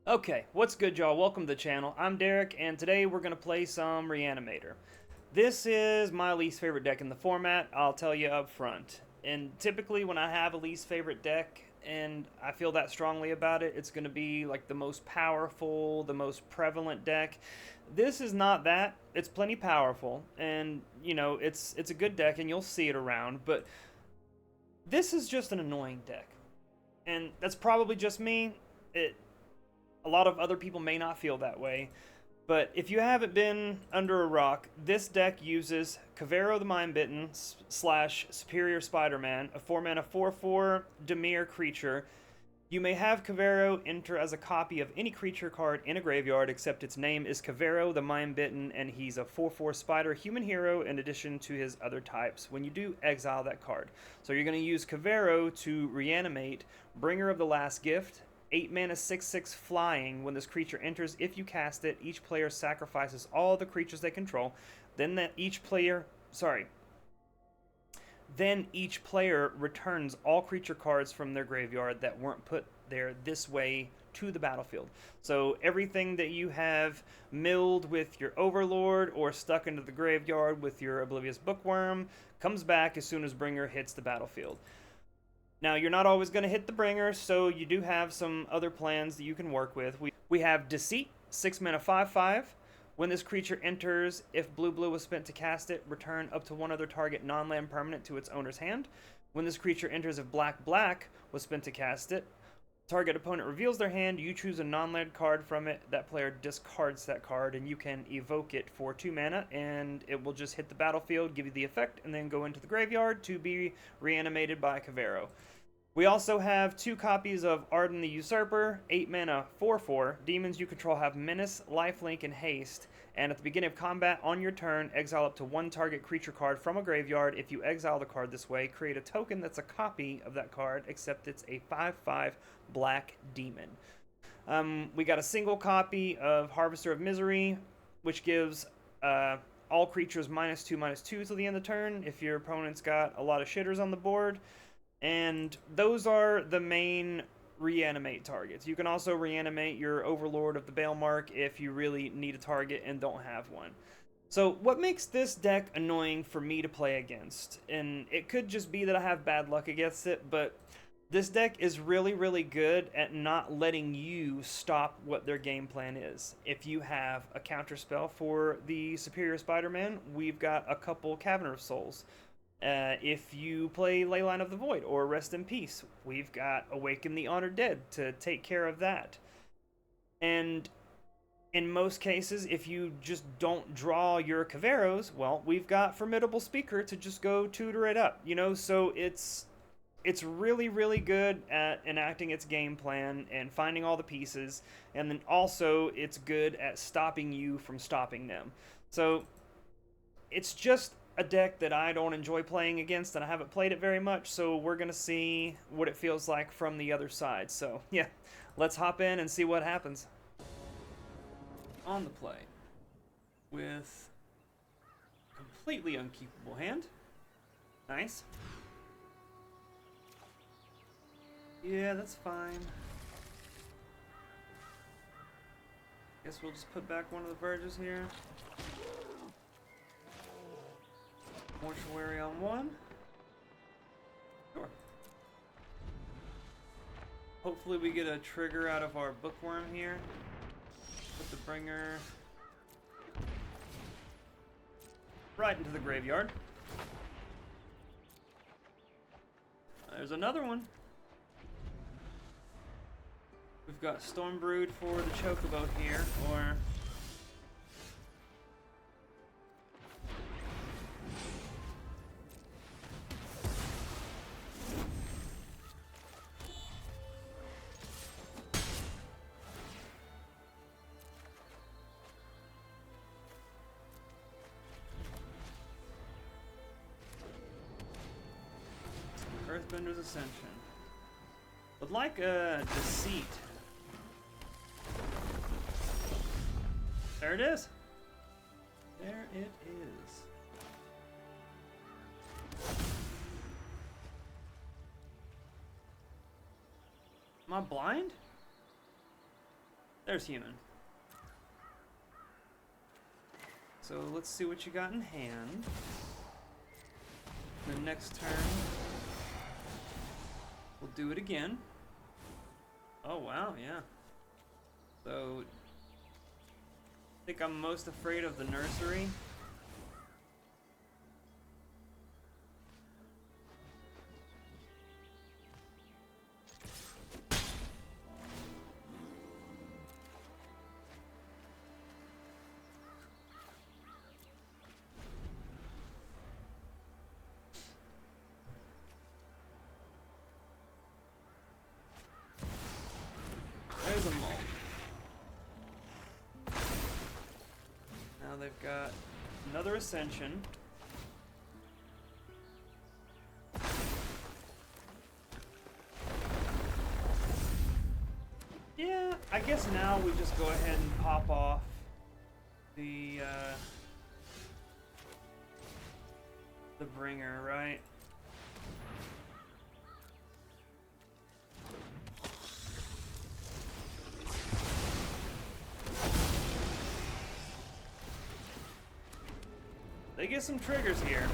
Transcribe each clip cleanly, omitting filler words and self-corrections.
Okay, what's good, y'all? Welcome to the channel. I'm Derek, and today we're going to play some Re-animator. This is my least favorite deck in the format, I'll tell you up front. And typically when I have a least favorite deck and I feel that strongly about it, it's going to be like the most powerful, the most prevalent deck. This is not that. It's plenty powerful, and you know, it's a good deck and you'll see it around, but this is just an annoying deck. And that's probably just me. A lot of other people may not feel that way, but if you haven't been under a rock, this deck uses Kavero the Mindbitten slash Superior Spider-Man, a 4-mana 4/4 Dimir creature. You may have Kavero enter as a copy of any creature card in a graveyard, except its name is Kavero the Mindbitten, and he's a 4/4 spider human hero in addition to his other types. When you do, exile that card. So you're going to use Kavero to reanimate Bringer of the Last Gift, 8 mana 6/6 flying. When this creature enters, if you cast it, each player sacrifices all the creatures they control. Then each player returns all creature cards from their graveyard that weren't put there this way to the battlefield. So everything that you have milled with your Overlord or stuck into the graveyard with your Oblivious Bookworm comes back as soon as Bringer hits the battlefield. Now, you're not always going to hit the Bringer, so you do have some other plans that you can work with. We have Deceit, 6 mana 5/5. When this creature enters, if blue was spent to cast it, return up to one other target non-land permanent to its owner's hand. When this creature enters, if black was spent to cast it, target opponent reveals their hand, you choose a non-land card from it, that player discards that card, and you can evoke it for 2 mana, and it will just hit the battlefield, give you the effect, and then go into the graveyard to be reanimated by Kavero. We also have 2 copies of Arden the Usurper, 8 mana 4/4. Demons you control have Menace, Lifelink, and Haste. And at the beginning of combat, on your turn, exile up to 1 target creature card from a graveyard. If you exile the card this way, create a token that's a copy of that card, except it's a 5/5 black demon. We got a single copy of Harvester of Misery, which gives all creatures -2/-2 till the end of the turn if your opponent's got a lot of shitters on the board. And those are the main reanimate targets. You can also reanimate your Overlord of the Balemark if you really need a target and don't have one. So what makes this deck annoying for me to play against? And it could just be that I have bad luck against it, but this deck is really good at not letting you stop what their game plan is. If you have a counterspell for the Superior Spider-Man, we've got a couple Cabinet of Souls. If you play Leyline of the Void or Rest in Peace, we've got Awaken the Honored Dead to take care of that. And in most cases, if you just don't draw your Kaveros, well, we've got Formidable Speaker to just go tutor it up, you know? So it's really good at enacting its game plan and finding all the pieces, and then also it's good at stopping you from stopping them. So it's just a deck that I don't enjoy playing against, and I haven't played it very much, so we're going to see what it feels like from the other side. So, yeah, let's hop in and see what happens. On the play, with completely unkeepable hand. Nice. Yeah, that's fine. Guess we'll just put back one of the Verges here. Mortuary on 1. Sure. Hopefully we get a trigger out of our Bookworm here. Put the Bringer right into the graveyard. There's another one. We've got Stormbrood for the Chocobo here, or Earthbender's Ascension. Would like a Deceit. There it is. There it is. Am I blind? There's human. So let's see what you got in hand. The next turn, we'll do it again. Oh wow, yeah. So, I think I'm most afraid of the nursery. There's a mole. Now they've got another ascension. Yeah, I guess now we just go ahead and pop off the bringer, right? They get some triggers here.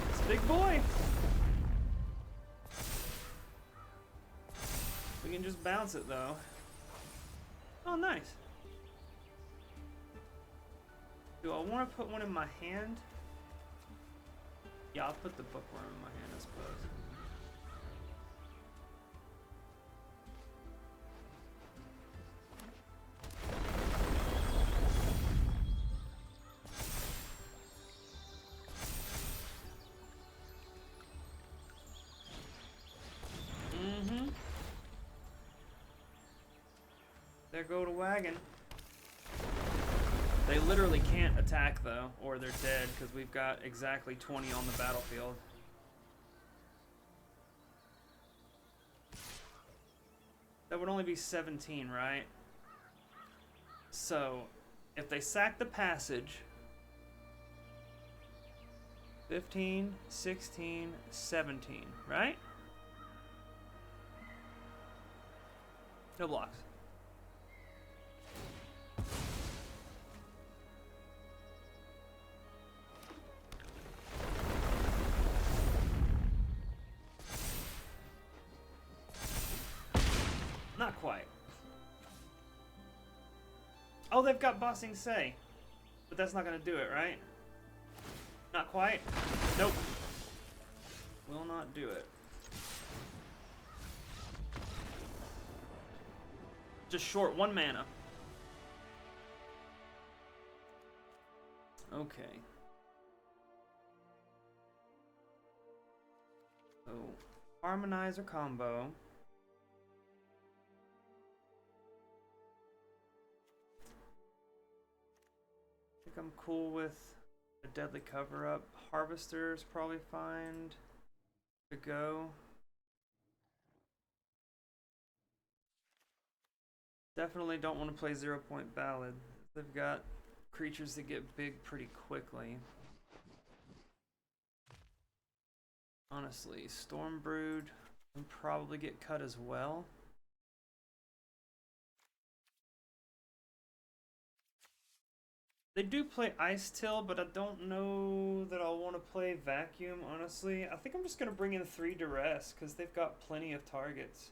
It's a big boy. We can just bounce it though. Oh, nice. Do I want to put one in my hand? Yeah, I'll put the bookworm in my hand, I suppose. There go the wagon. They literally can't attack though, or they're dead, because we've got exactly 20 on the battlefield. That would only be 17, right? So, if they sack the passage, 15, 16, 17, right? No blocks. Not quite. Oh, they've got Bossing Say. But that's not going to do it, right? Not quite? Nope. Will not do it. Just short 1 mana. Okay. So, Harmonizer combo. I think I'm cool with a Deadly Cover-Up. Harvester's probably fine to go. Definitely don't want to play 0 Point Ballad. They've got creatures that get big pretty quickly. Honestly, Stormbrood can probably get cut as well. They do play Ice Till, but I don't know that I'll want to play Vacuum, honestly. I think I'm just going to bring in 3 Duress, because they've got plenty of targets.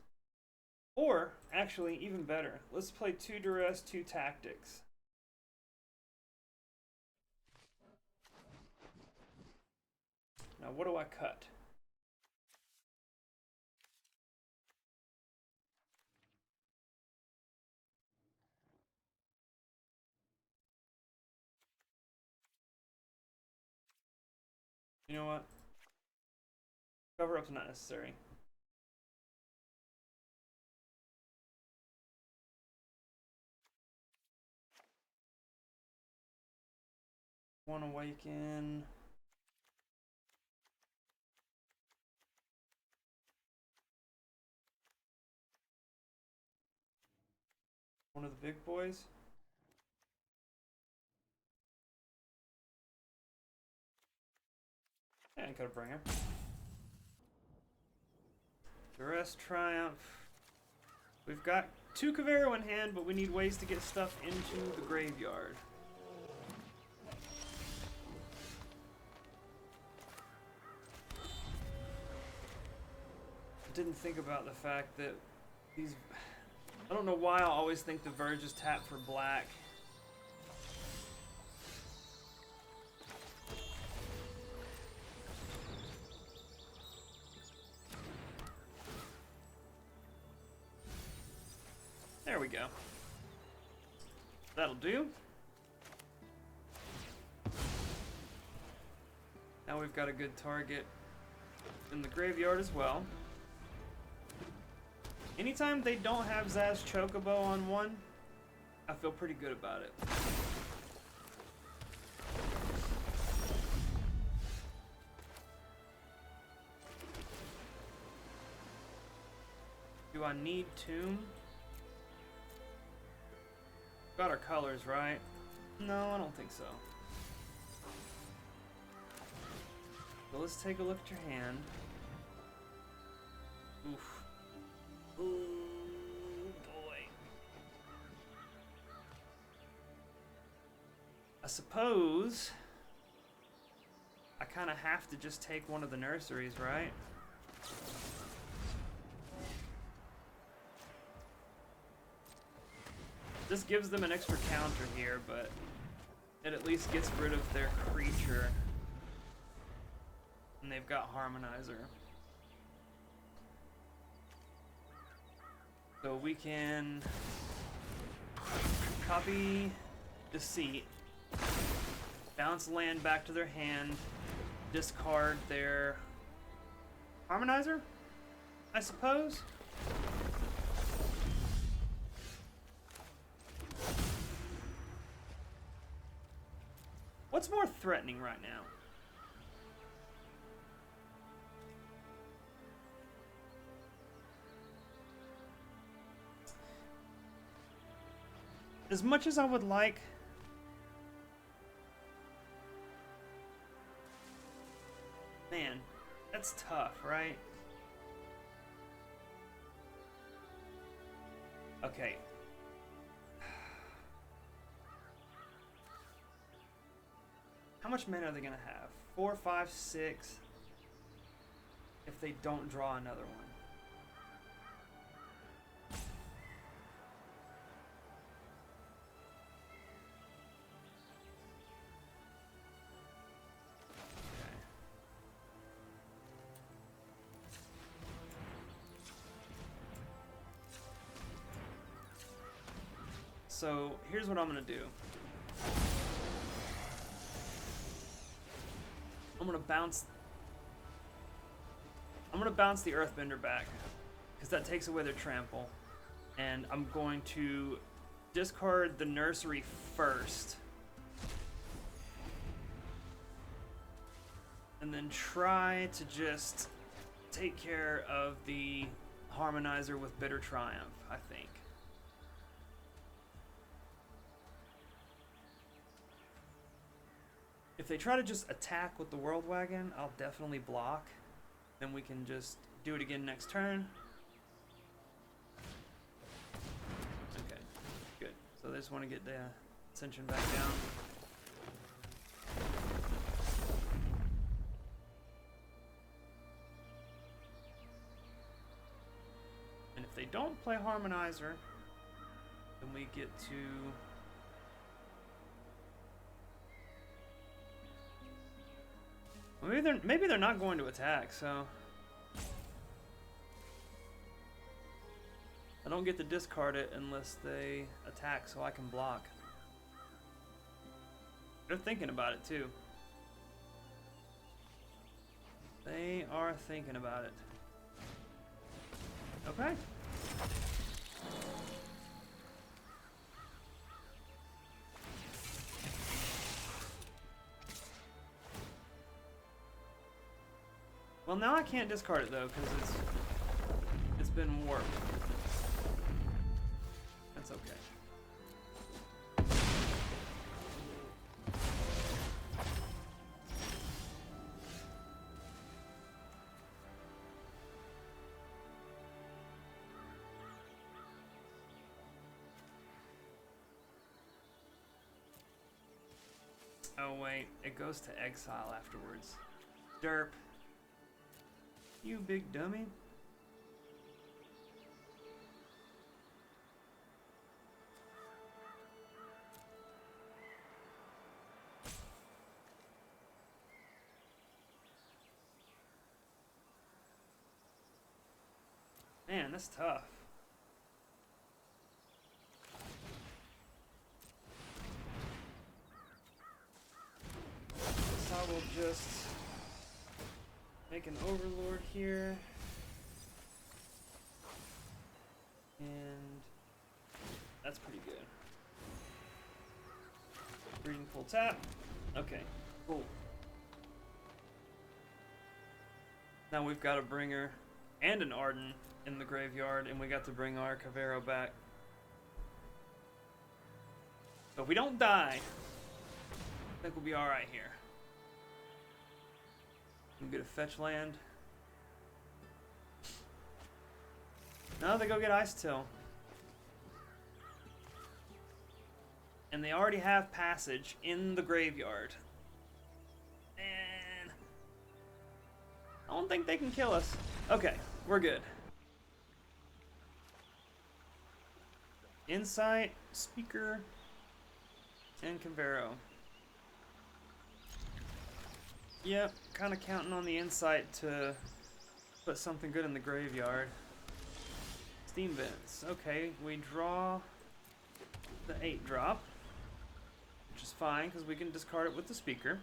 Or, actually, even better, let's play 2 Duress, 2 Tactics. Now, what do I cut? You know what? Cover-up's not necessary. One Awaken. One of the big boys. And could bring him. Duress Triumph. We've got 2 Kavero in hand, but we need ways to get stuff into the graveyard. Didn't think about the fact that these... I don't know why I always think the Verge is tapped for black. There we go. That'll do. Now we've got a good target in the graveyard as well. Anytime they don't have Zaz Chocobo on one, I feel pretty good about it. Do I need Tomb? Got our colors, right? No, I don't think so. So let's take a look at your hand. Oof. Ooh, boy. I suppose I kind of have to just take one of the nurseries, right? This gives them an extra counter here, but it at least gets rid of their creature. And they've got Harmonizer. So we can copy Deceit, bounce land back to their hand, discard their Harmonizer, I suppose? What's more threatening right now? As much as I would like... Man, that's tough, right? Okay. How much mana are they gonna have? 4, 5, 6. If they don't draw another one. So here's what I'm gonna do. I'm gonna bounce the Earthbender back, because that takes away their trample. And I'm going to discard the nursery first. And then try to just take care of the Harmonizer with Bitter Triumph, I think. If they try to just attack with the World Wagon, I'll definitely block. Then we can just do it again next turn. Okay, good. So they just want to get the Ascension back down. And if they don't play Harmonizer, then we get to... Maybe they're not going to attack, so I don't get to discard it unless they attack, so I can block. They're thinking about it too. They are thinking about it. Okay. Well, now I can't discard it though, because it's been warped. That's okay. Oh wait, it goes to exile afterwards. Derp. You big dummy. Man, that's tough. So I will just make an overlord here. And that's pretty good. Breeding full tap. Okay, cool. Now we've got a bringer and an Arden in the graveyard, and we got to bring our Cavero back. So if we don't die, I think we'll be alright here. We get a fetch land. No, they go get Ice Till. And they already have passage in the graveyard. And I don't think they can kill us. Okay, we're good. Insight, Speaker, and Cavero. Yep, kind of counting on the insight to put something good in the graveyard. Steam Vents. Okay, we draw the 8-drop, which is fine because we can discard it with the Speaker.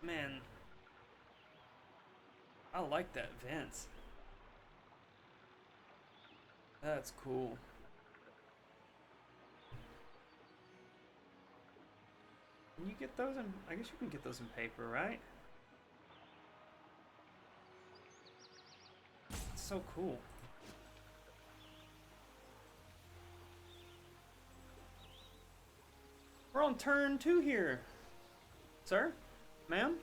Man, I like that Vents. That's cool. Can you get those in... I guess you can get those in paper, right? It's so cool. We're on turn 2 here. Sir? Ma'am?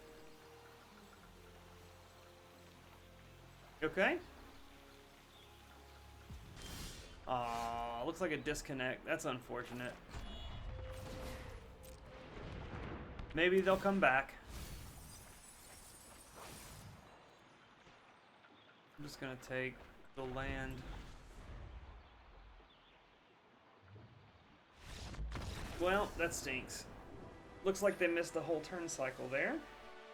You okay? Aw, looks like a disconnect. That's unfortunate. Maybe they'll come back. I'm just gonna take the land. Well, that stinks. Looks like they missed the whole turn cycle there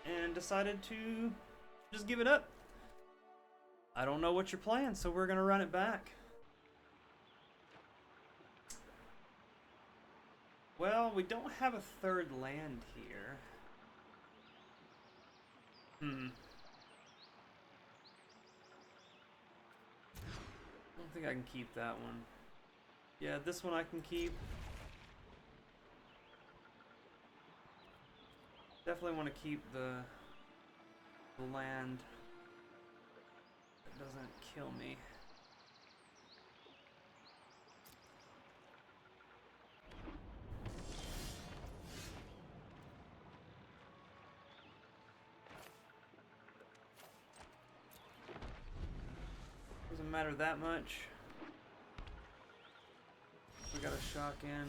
and decided to just give it up. I don't know what you're playing, so we're gonna run it back. Well, we don't have a third land here. I don't think I can keep that one. Yeah, this one I can keep. Definitely want to keep the land that doesn't kill me. Doesn't matter that much. We got a shock in.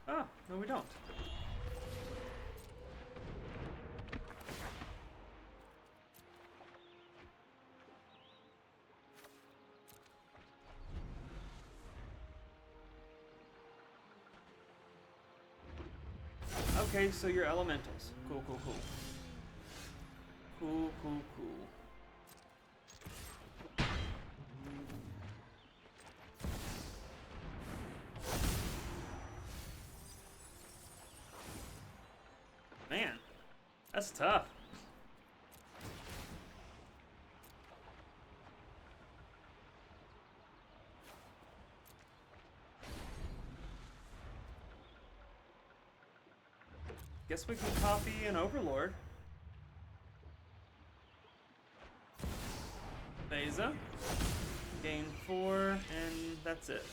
Oh, no we don't. Okay, so you're elementals. Cool, cool, cool. Cool, cool, cool. Man, that's tough. Guess we can copy an Overlord. Beza. Gain 4, and that's it.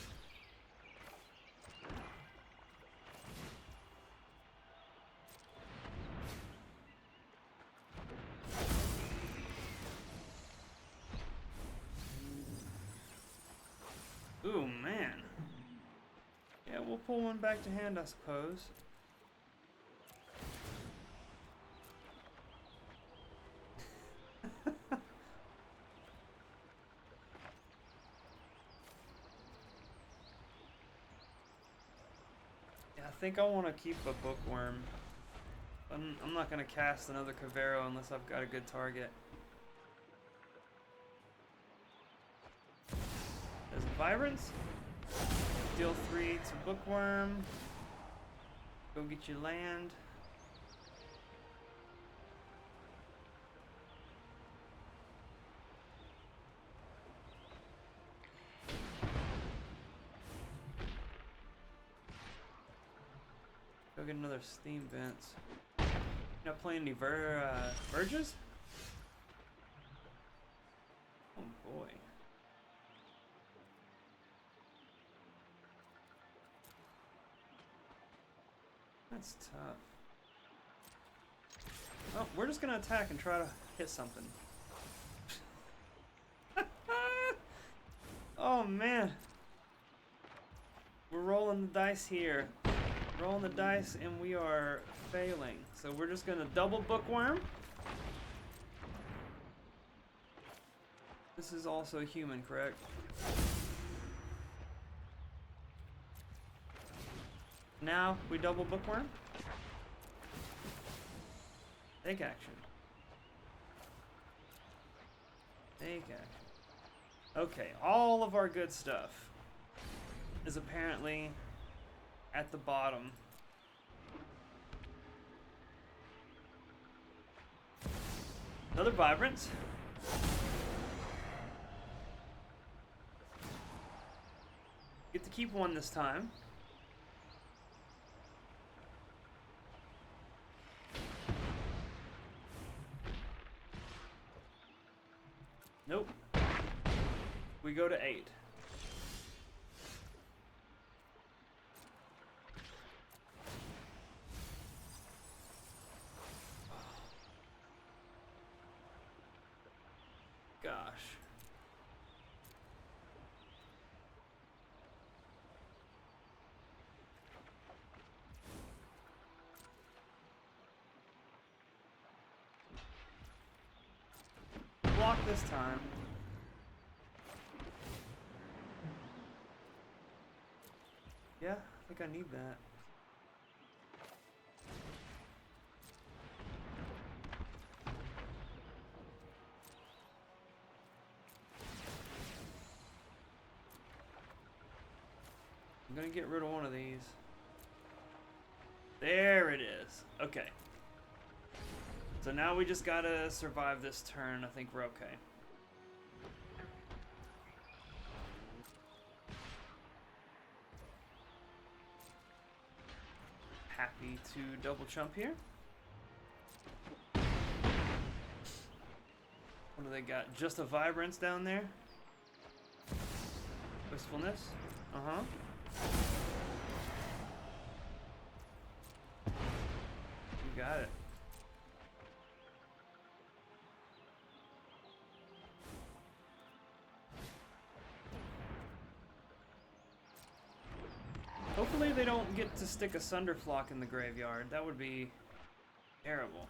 Ooh, man. Yeah, we'll pull one back to hand, I suppose. Yeah, I think I want to keep a bookworm. I'm not going to cast another Cavero unless I've got a good target. There's Vibrance. Deal 3 to bookworm. Go get your land. Go get another steam vents. You not playing any Verges? Oh boy. That's tough. Oh, we're just gonna attack and try to hit something. Oh man. We're rolling the dice here. Rolling the dice and we are failing. So we're just gonna double bookworm. This is also human, correct? Now we double bookworm. Take action. Take action. Okay, all of our good stuff is apparently at the bottom. Another Vibrance. Get to keep one this time. Nope. We go to 8. Gosh. Block this time. Yeah, I think I need that. I'm gonna get rid of one of these. There it is. Okay. So now we just gotta survive this turn. I think we're okay. Happy to double chump here. What do they got? Just a Vibrance down there? Wistfulness? Uh-huh. You got it. Hopefully they don't get to stick a Sunderflock in the graveyard. That would be terrible.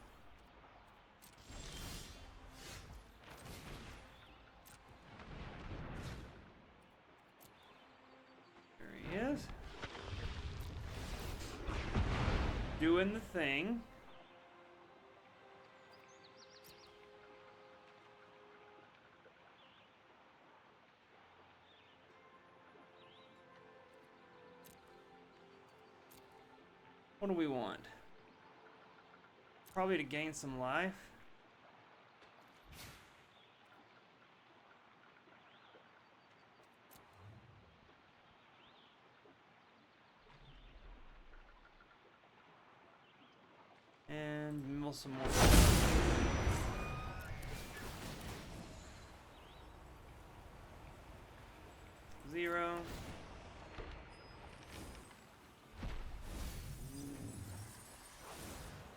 There he is. Doing the thing. What do we want? Probably to gain some life. And mill some more. 0.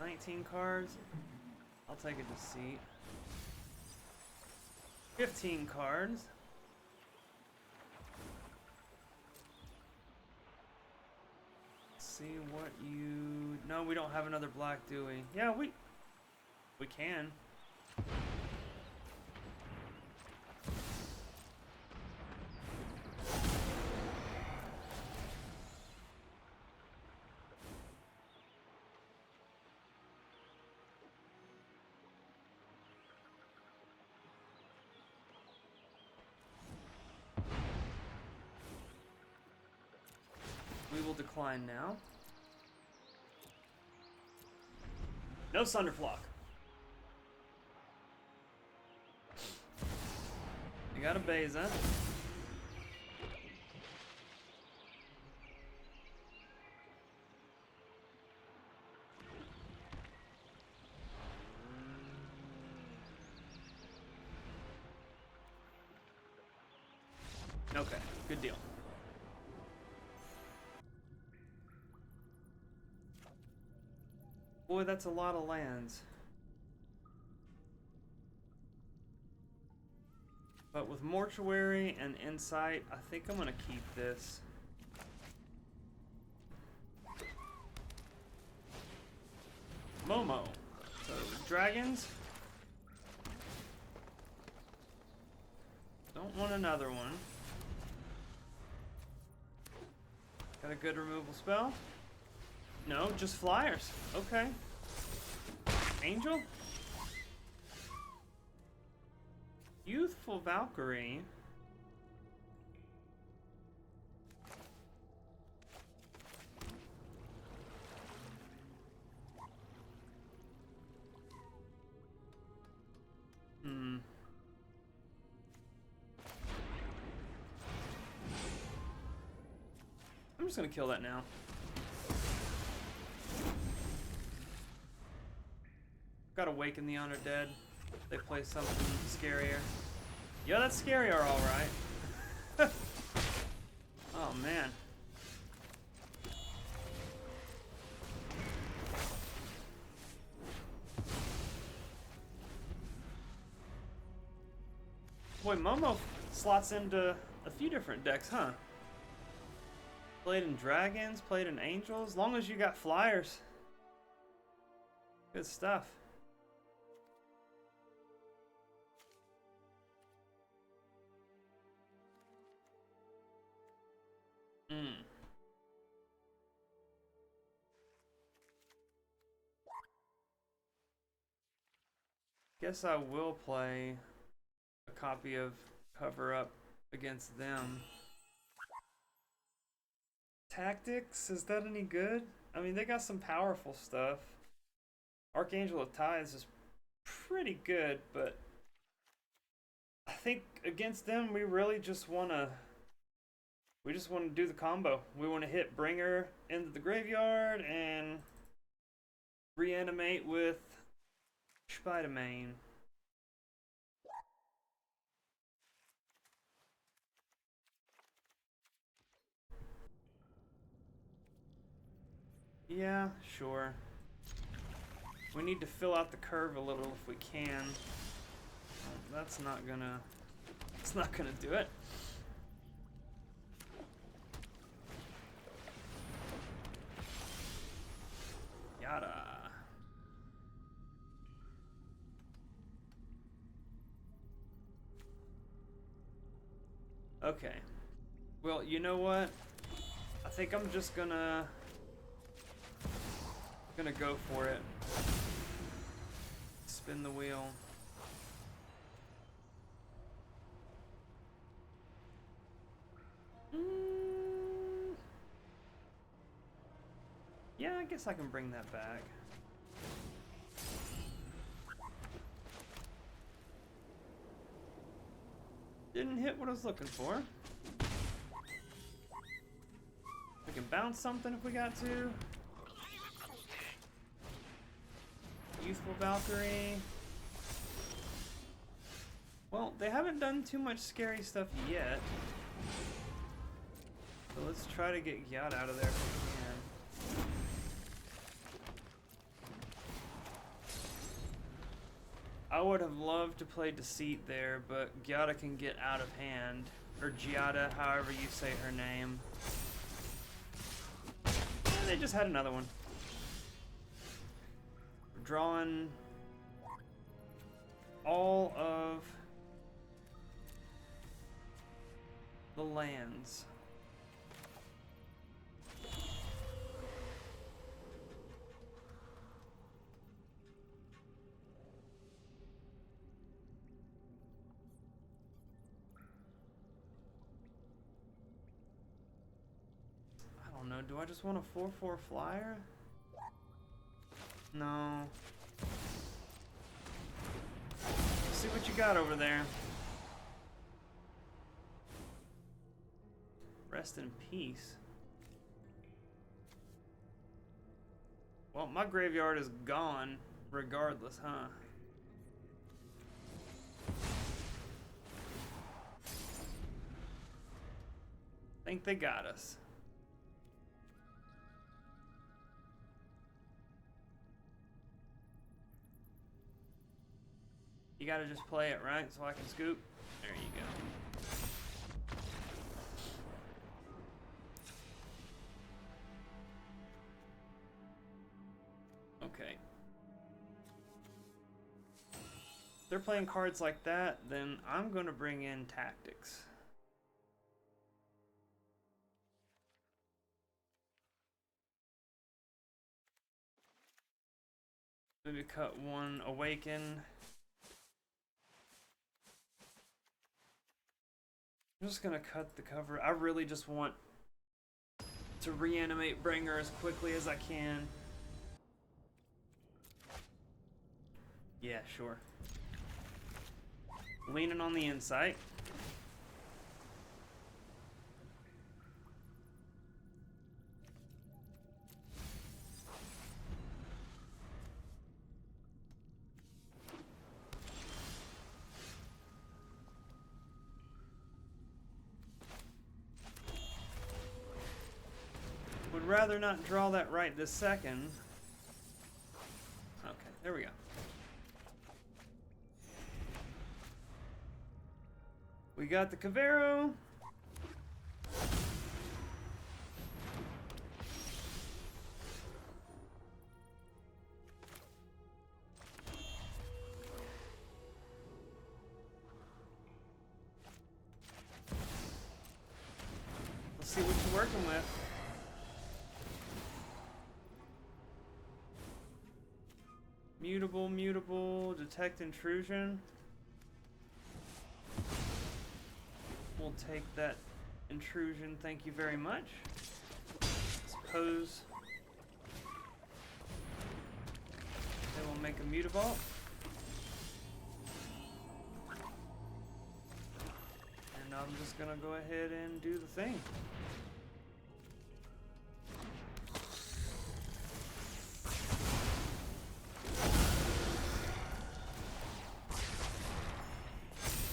$19 cards. I'll take a deceit. 15 cards. see what you... No, we don't have another black, do we? Yeah, we can. We will decline now. No Sunderflock. You got a Beza. Okay, good deal. Boy, that's a lot of lands. But with Mortuary and Insight, I think I'm gonna keep this. Momo. So, dragons. Don't want another one. Got a good removal spell? No, just flyers. Okay. Angel? Youthful Valkyrie. I'm just gonna kill that now. Gotta Awaken the Undead. They play something scarier. Yeah, that's scarier, alright. Oh, man. Boy, Momo slots into a few different decks, huh? Played in Dragons, played in Angels. As long as you got flyers. Good stuff. Guess I will play a copy of Cover Up against them. Tactics, is that any good? I mean, they got some powerful stuff. Archangel of Tides is pretty good, but I think against them we really just want to do the combo. We want to hit Bringer into the graveyard and reanimate with Spider-Man. Yeah, sure. We need to fill out the curve a little if we can. That's not gonna... It's not gonna do it. Yada. Okay. Well, you know what? I think I'm just gonna go for it. Spin the wheel. Yeah, I guess I can bring that back. Didn't hit what I was looking for. We can bounce something if we got to. Youthful Valkyrie. Well, they haven't done too much scary stuff yet. So let's try to get Gyat out of there if we can. I would have loved to play Deceit there, but Gyata can get out of hand. Or Giada, however you say her name. And they just had another one. We're drawing all of the lands. I don't know, do I just want a 4/4 flyer? No. Let's see what you got over there. Rest in peace. Well, my graveyard is gone regardless, huh? Think they got us. You gotta just play it, right? So I can scoop. There you go. Okay. If they're playing cards like that, then I'm gonna bring in tactics. Maybe cut one Awaken. I'm just gonna cut the cover. I really just want to reanimate Bringer as quickly as I can. Yeah, sure. Leaning on the insight. Would rather not draw that right this second. Okay, there we go. We got the Cavero. Let's see what you're working with. Mutable, mutable, detect intrusion. We'll take that intrusion, thank you very much. Suppose they will make a mutavault. And I'm just gonna go ahead and do the thing.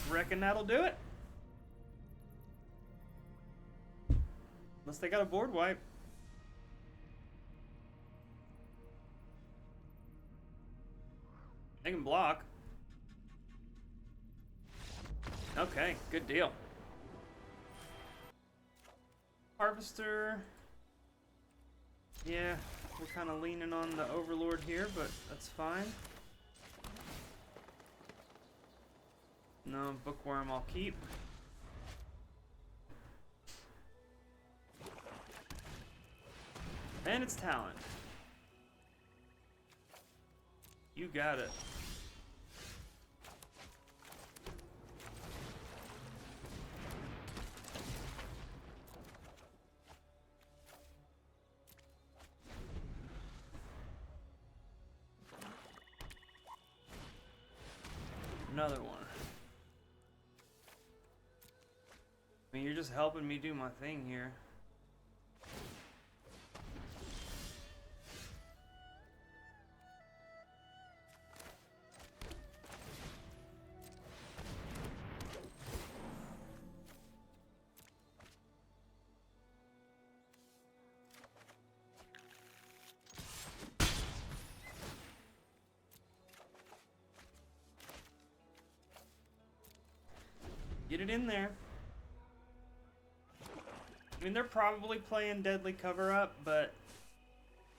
Reckon that'll do it. Unless they got a board wipe. They can block. Okay, good deal. Harvester. Yeah, we're kind of leaning on the Overlord here, but that's fine. No, Bookworm I'll keep. And it's talent. You got it. Another one. I mean, you're just helping me do my thing here. Get it in there. I mean, they're probably playing Deadly Cover-Up, but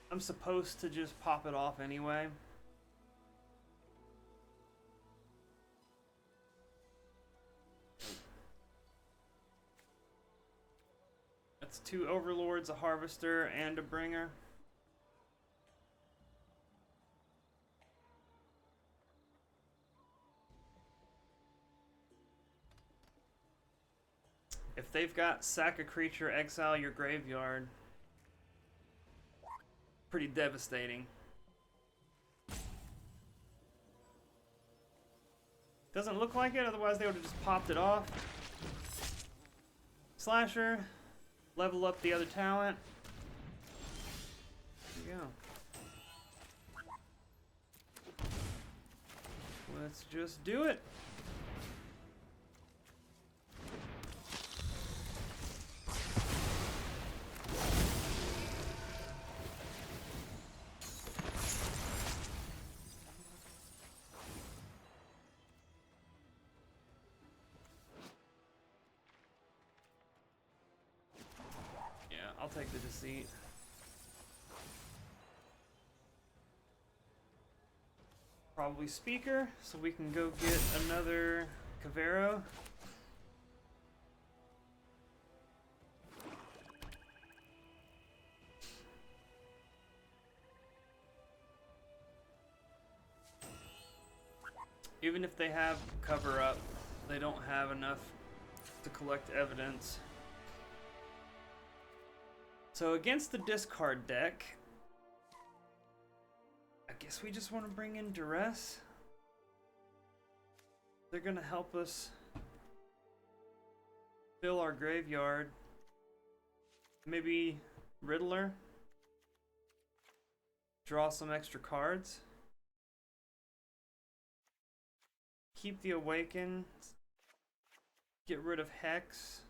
I'm supposed to just pop it off anyway. That's 2 Overlords, a Harvester, and a Bringer. If they've got sack a creature, exile your graveyard. Pretty devastating. Doesn't look like it, otherwise they would have just popped it off. Slasher. Level up the other talent. There you go. Let's just do it. I'll take the deceit. Probably speaker, so we can go get another Cavero. Even if they have cover up, they don't have enough to collect evidence. So against the discard deck, I guess we just want to bring in Duress. They're going to help us fill our graveyard. Maybe Riddler. Draw some extra cards. Keep the Awaken. Get rid of Hex.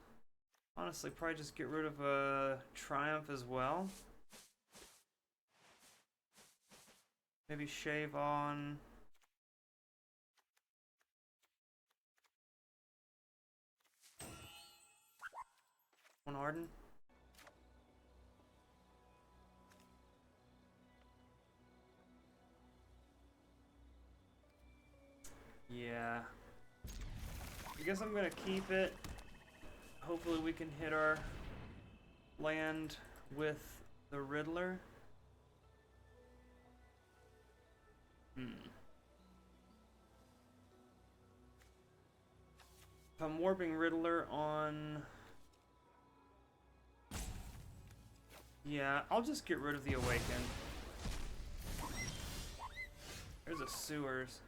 Honestly, probably just get rid of Triumph as well. Maybe shave on one Arden. Yeah. I guess I'm gonna keep it. Hopefully we can hit our land with the Riddler. If I'm warping Riddler on... Yeah, I'll just get rid of the Awaken. There's a Sewers.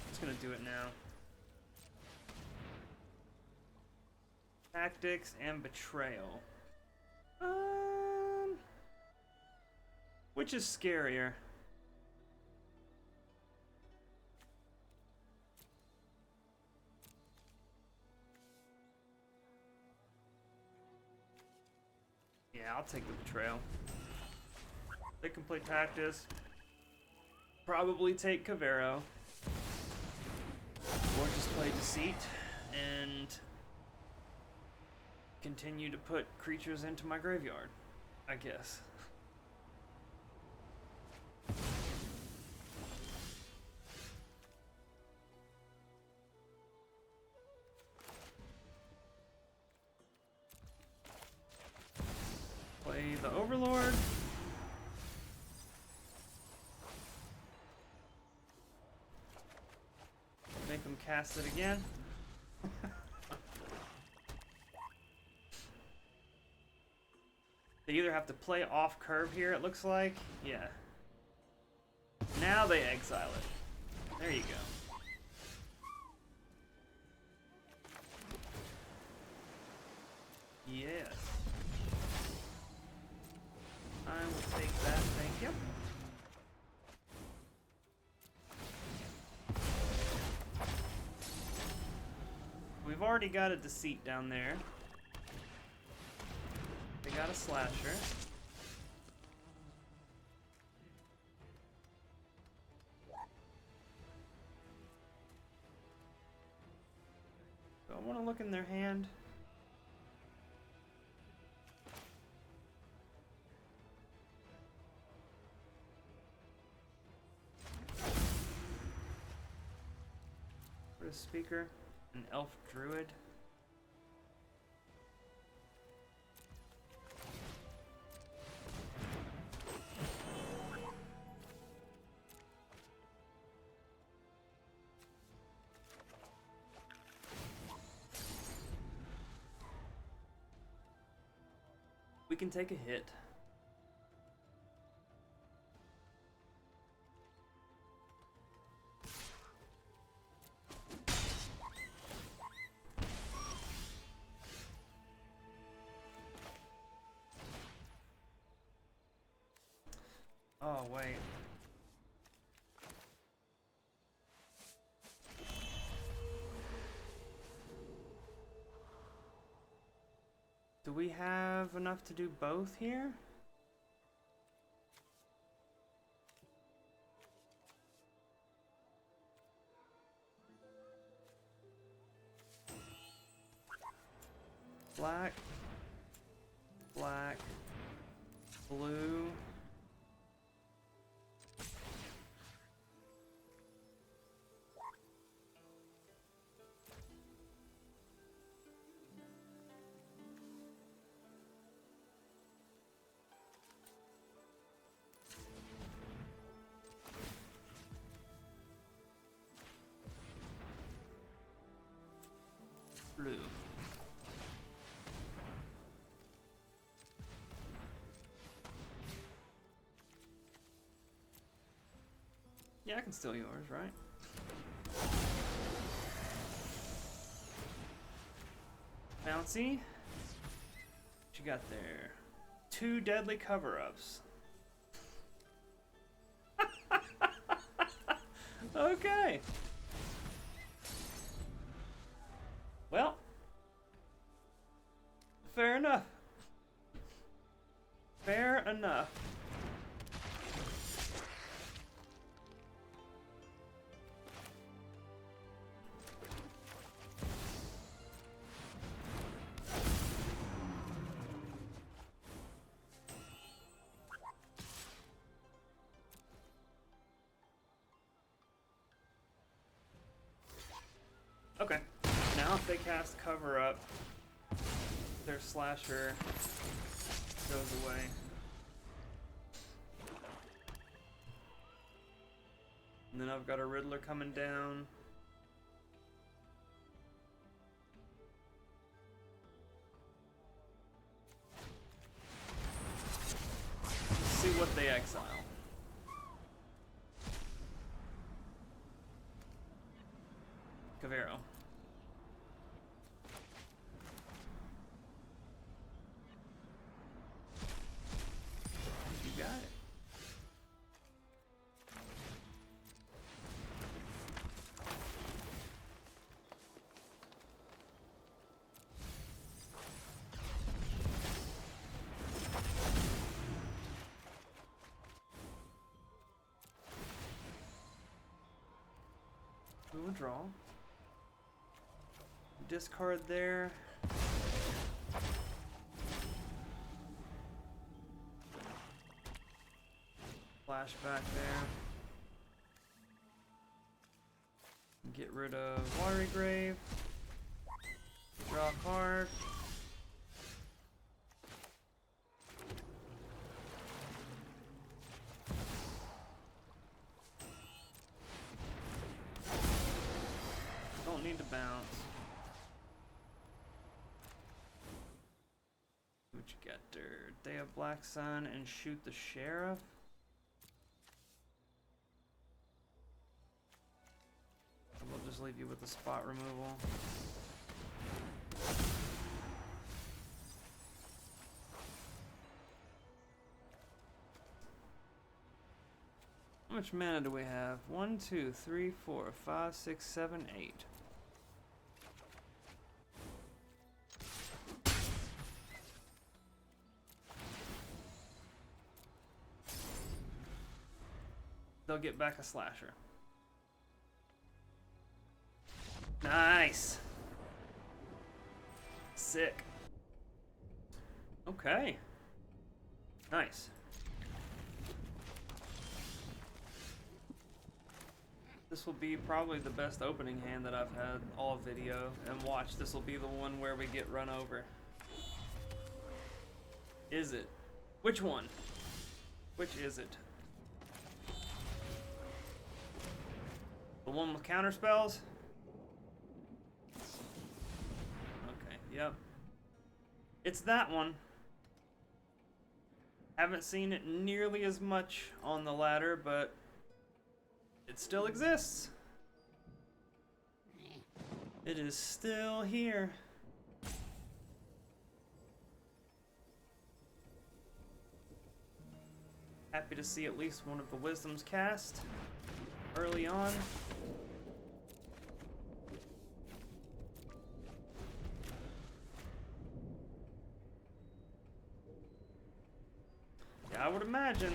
Just gonna do it now. Tactics and Betrayal. Which is scarier? Yeah, I'll take the Betrayal. They can play Tactics. Probably take Cavero. Or just play Deceit and continue to put creatures into my graveyard, I guess. Play the Overlord. Make them cast it again. They either have to play off curve here, it looks like. Yeah. Now they exile it. There you go. Yes. I will take that, thank you. We've already got a Deceit down there. They got a Slasher. want to look in their hand. What is speaker? An elf druid. We can take a hit. Oh, wait. Do we have enough to do both here? Black, black, blue. Blue. Yeah, I can steal yours, right? Bouncy. What you got there? 2 deadly cover-ups. Okay. Well, fair enough. Fair enough. Okay. Now if they cast cover up, their slasher goes away. And then I've got a Riddler coming down. Let's see what they exile. Cavero. You got it. We will draw. Discard there. Flashback there. Get rid of Watery Grave. Draw a card. Don't need to bounce. What you got there? They have Black Sun and shoot the Sheriff. We'll just leave you with the spot removal. How much mana do we have? 1, 2, 3, 4, 5, 6, 7, 8. They'll get back a slasher. Nice. Sick. Okay. Nice. This will be probably the best opening hand that I've had all video. And watch, this will be the one where we get run over. Is it? Which one? Which is it? The one with counter spells? Okay, yep. It's that one. Haven't seen it nearly as much on the ladder, but it still exists. It is still here. Happy to see at least one of the wisdoms cast early on. Yeah, I would imagine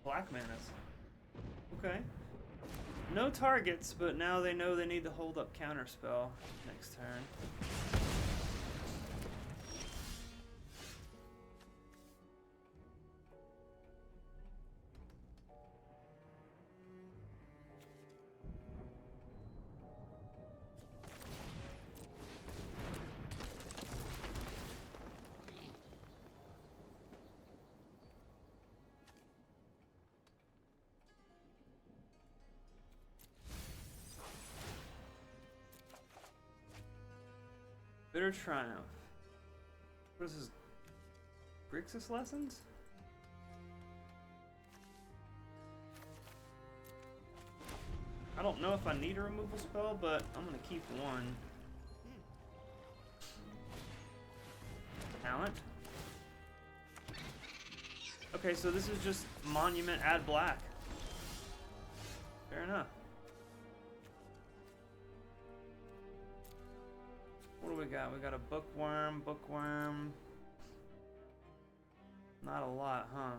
black manas. Okay. No targets, but now they know they need to hold up counterspell next turn. Bitter Triumph. What is this? Grixis Lessons? I don't know if I need a removal spell, but I'm gonna keep one. Talent. Okay, so this is just Monument add black. Fair enough. What do we got? We got a bookworm, bookworm. Not a lot, huh?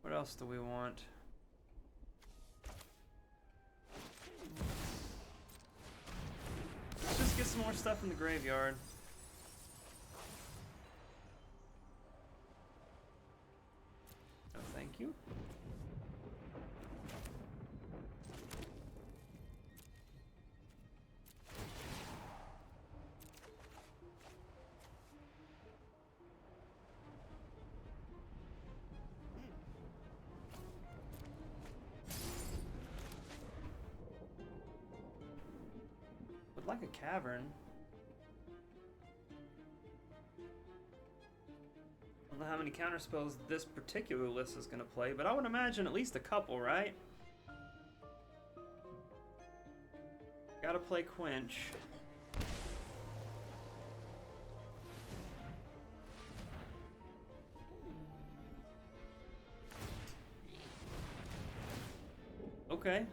What else do we want? Let's just get some more stuff in the graveyard. No, thank you. Like a cavern. I don't know how many counterspells this particular list is going to play, but I would imagine at least a couple, right? Gotta play Quench. Okay.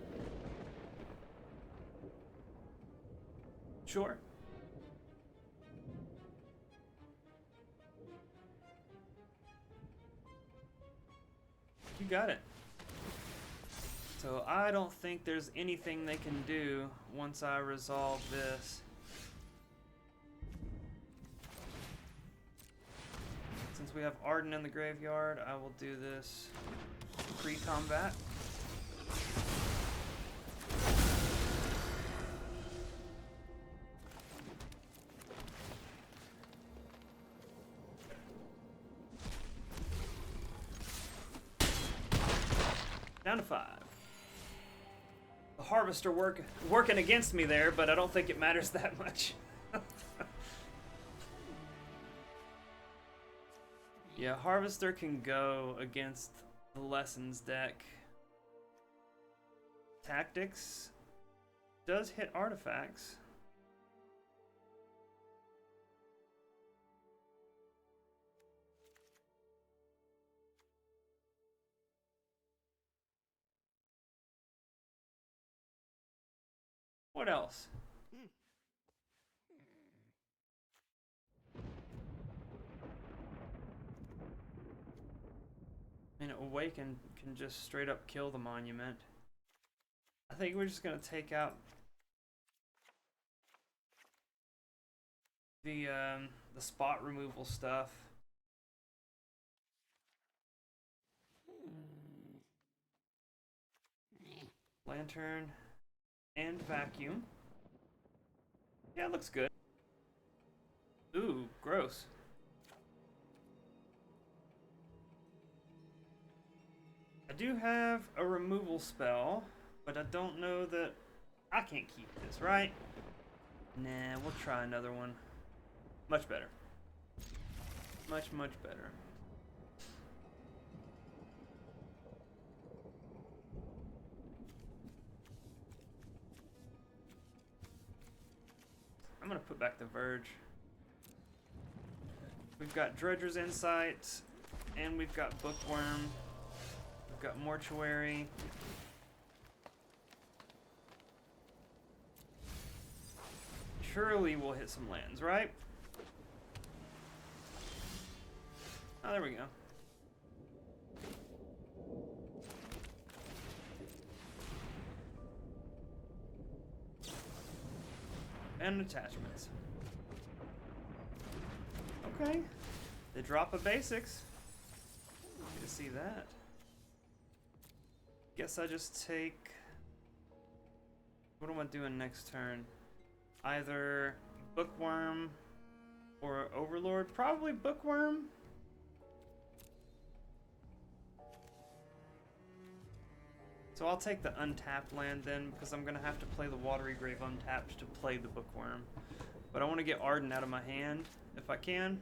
Sure. You got it. So I don't think there's anything they can do once I resolve this. Since we have Arden in the graveyard, I will do this pre-combat. Down to 5. The Harvester working against me there, but I don't think it matters that much. Yeah, Harvester can go against the Lessons deck. Tactics does hit artifacts. What else? And Awaken can just straight up kill the monument. I think we're just gonna take out the spot removal stuff. Lantern and vacuum. Yeah, it looks good. Ooh, gross. I do have a removal spell, but I don't know that I can't keep this, right? Nah, we'll try another one. Much better. Much, much better. I'm gonna put back the Verge. We've got Dredger's Insight, and we've got Bookworm. We've got Mortuary. Surely we'll hit some lands, right? Oh, there we go. And attachments. Okay. They drop a basics. Good to see that. Guess I just take... What am I doing next turn? Either Bookworm or Overlord. Probably Bookworm. So I'll take the untapped land then, because I'm going to have to play the Watery Grave untapped to play the Bookworm. But I want to get Arden out of my hand, if I can.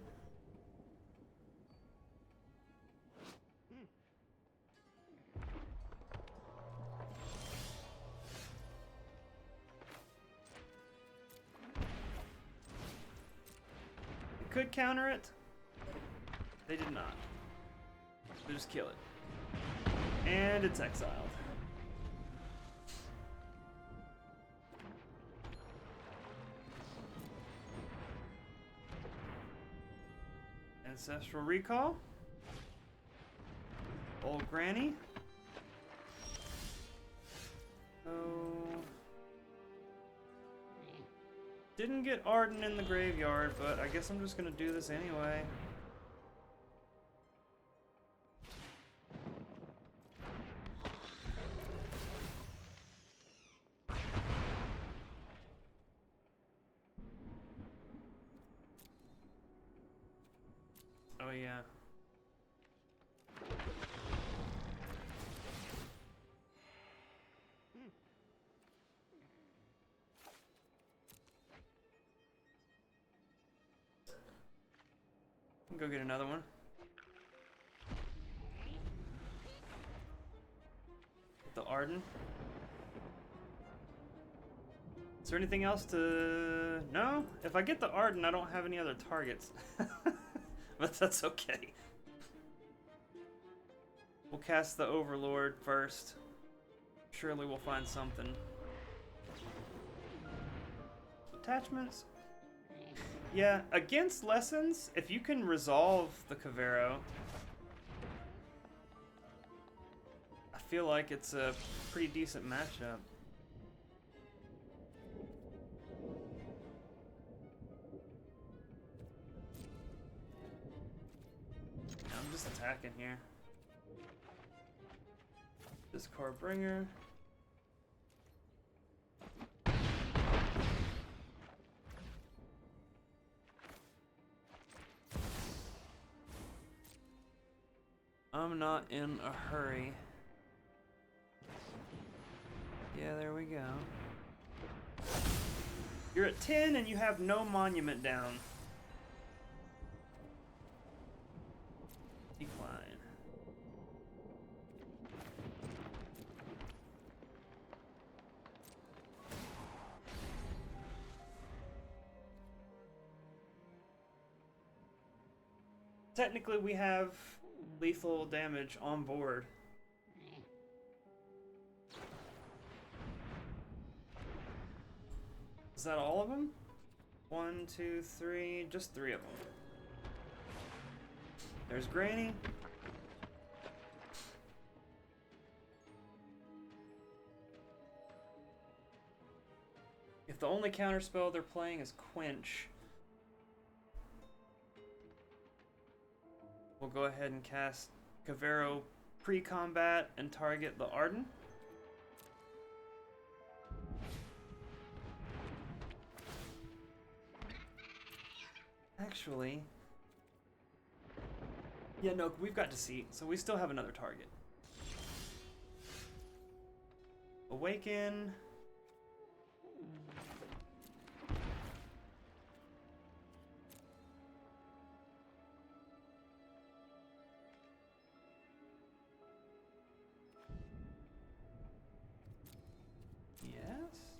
It could counter it. They did not. They just kill it. And it's exiled. Ancestral Recall. Old Granny. Oh. Didn't get Arden in the graveyard, but I guess I'm just gonna do this anyway. Oh yeah. Go get another one. The Arden. Is there anything else to... No? If I get the Arden, I don't have any other targets. But that's okay. We'll cast the Overlord first. Surely we'll find something. Attachments? Yeah, against Lessons, if you can resolve the Kavero, I feel like it's a pretty decent matchup. I'm just attacking here. Discard Bringer. I'm not in a hurry. Yeah, there we go. You're at 10 and you have no monument down. Decline. Technically, we have lethal damage on board. Is that all of them? 1, 2, 3, just 3 of them. There's Granny. the only counterspell they're playing is Quench, we'll go ahead and cast Kavero pre-combat and target the Arden. Actually, yeah, no, we've got Deceit, so we still have another target. Awaken. Yes.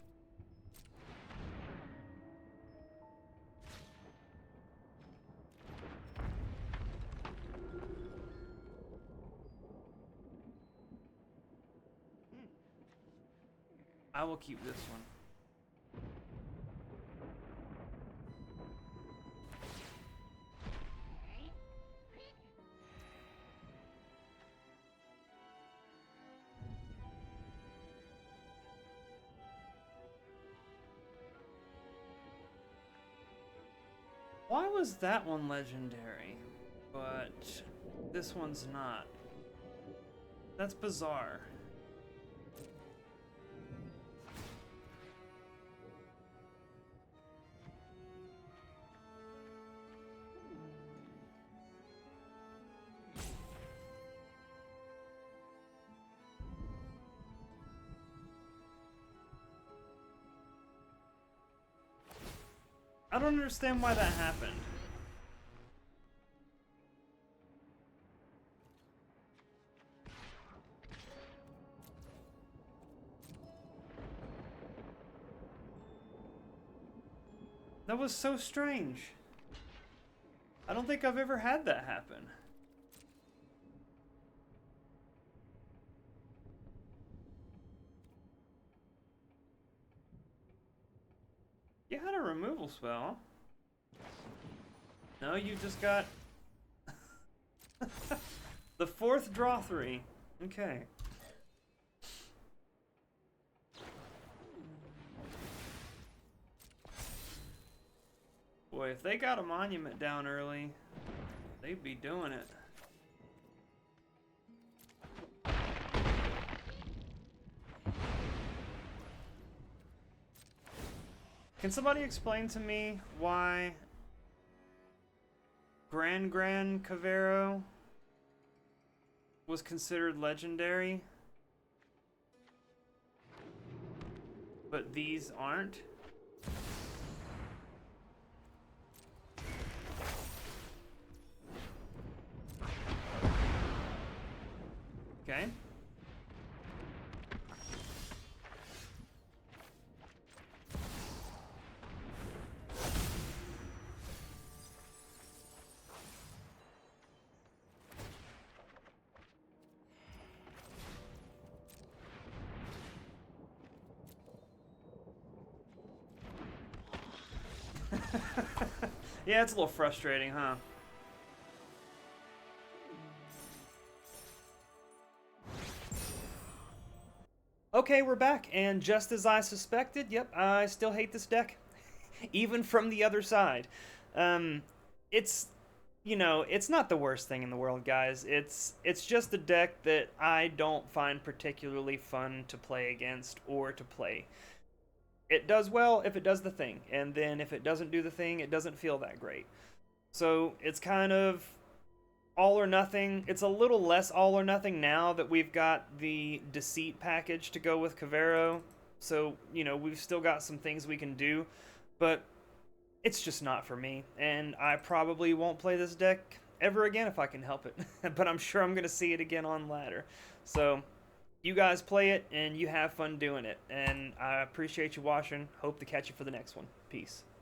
I will keep this one. Why was that one legendary, but this one's not? That's bizarre. I don't understand why that happened. That was so strange. I don't think I've ever had that happen. You had a removal spell. No, you just got the fourth draw 3. Okay. Boy, if they got a monument down early, they'd be doing it. Can somebody explain to me why Grand Kavero was considered legendary, but these aren't? Okay. Yeah, it's a little frustrating, huh? Okay, we're back, and just as I suspected, yep, I still hate this deck. Even from the other side. It's, you know, it's not the worst thing in the world, guys. It's just a deck that I don't find particularly fun to play against or to play. It does well if it does the thing, and then if it doesn't do the thing, it doesn't feel that great. So it's kind of all or nothing. It's a little less all or nothing now that we've got the Deceit package to go with Kavero. So, you know, we've still got some things we can do, but it's just not for me. And I probably won't play this deck ever again if I can help it. But I'm sure I'm going to see it again on ladder. So you guys play it and you have fun doing it. And I appreciate you watching. Hope to catch you for the next one. Peace.